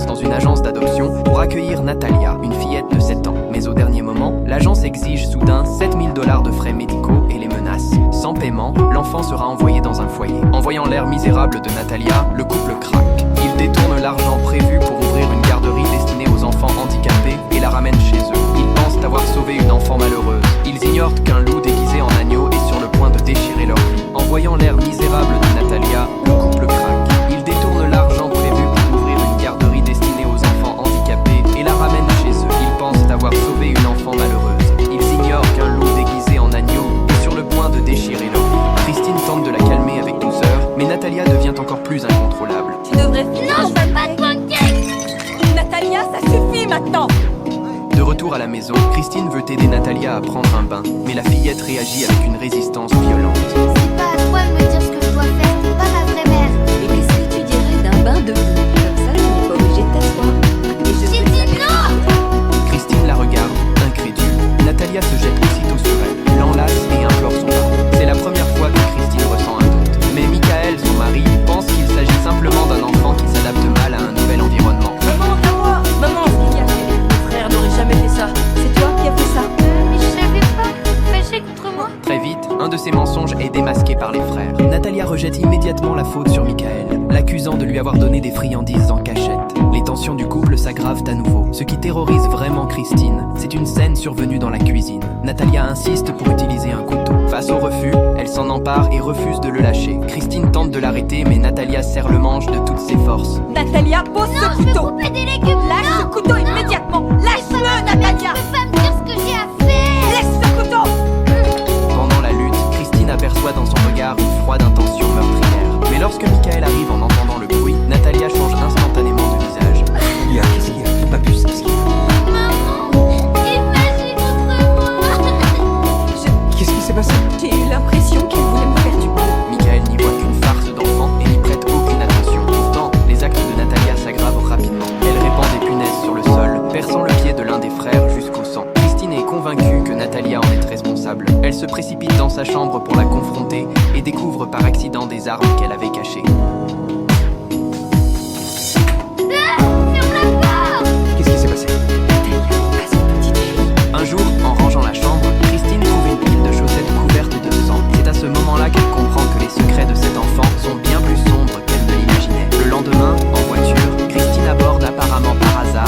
lance dans une agence d'adoption pour accueillir Natalia, une fillette de 7 ans. Mais au dernier moment, l'agence exige soudain 7000 $ de frais médicaux et les menace. Sans paiement, l'enfant sera envoyé dans un foyer. En voyant l'air misérable de Natalia, le couple craque. Ils détournent l'argent prévu pour ouvrir une garderie destinée aux enfants handicapés et la ramènent chez eux. Ils pensent avoir sauvé une enfant malheureuse. Ils ignorent qu'un loup déguisé en agneau est sur le point de déchirer leur vie. En voyant l'air misérable de Natalia, le couple craque. Ils détournent l'argent prévu pour ouvrir une garderie destinée aux enfants handicapés et la ramènent chez eux. Ils pensent avoir sauvé une enfant malheureuse. Ils ignorent qu'un loup déguisé en agneau est sur le point de déchirer leur vie. Christine tente de la calmer avec douceur, mais Natalia devient encore plus incontrôlable. Tu devrais finir. Non, je veux pas de pancake. Natalia, ça suffit maintenant. De retour à la maison, Christine veut aider Natalia à prendre un bain, mais la fillette réagit avec une résistance violente. C'est pas à toi de me dire ce que je dois faire, t'es pas ma vraie mère. Et qu'est-ce que tu dirais d'un bain de boue? Comme ça, tu n'es pas obligé de t'asseoir. Et je J'ai peux dit non. Christine la regarde, incrédule. Natalia se jette aussitôt sur elle, l'enlace et implore son pardon. C'est la première fois que Christine ressent un doute. Mais Michael, son mari, pense qu'il s'agit simplement d'un enfant qui s'adapte mal à un nouvel environnement. Maman, à moi. Maman, ce qu'il y a fait. Mon frère n'aurait jamais fait ça. C'est toi qui as fait ça. Mais je savais pas. Fâché contre moi. Très vite, un de ses mensonges est démasqué par les frères. Natalia rejette immédiatement la faute sur Michael, l'accusant de lui avoir donné des friandises en cachette. Les tensions du couple s'aggravent à nouveau. Ce qui terrorise vraiment Christine, c'est une scène survenue dans la cuisine. Natalia insiste pour utiliser un couteau. Face au refus, elle s'en empare et refuse de le lâcher. Christine tente de l'arrêter, mais Natalia serre le manche de toutes ses forces. Natalia, pose Non, ce je veux couteau. couper des légumes. Lâche ce couteau immédiatement. Lâche-le, Natalia. Tu peux pas me dire ce que j'ai à faire. Laisse ce couteau. Pendant la lutte, Christine aperçoit dans son regard une froide intention meurtrière. Mais lorsque Michael arrive en entendant le bruit, Natalia change instantanément de visage. Qu'est-ce qu'il y a? Papus, qu'est-ce qu'il y a? Maman, il est fâché contre moi. Qu'est-ce qui s'est passé? J'ai eu l'impression qu'elle voulait me faire du mal. Michael n'y voit qu'une farce d'enfant et n'y prête aucune attention. Pourtant, les actes de Natalia s'aggravent rapidement. Elle répand des punaises sur le sol, perçant le pied de l'un des frères jusqu'au sang. Christine est convaincue que Natalia en est responsable. Elle se précipite dans sa chambre pour la confronter et découvre par accident des armes qu'elle avait cachées.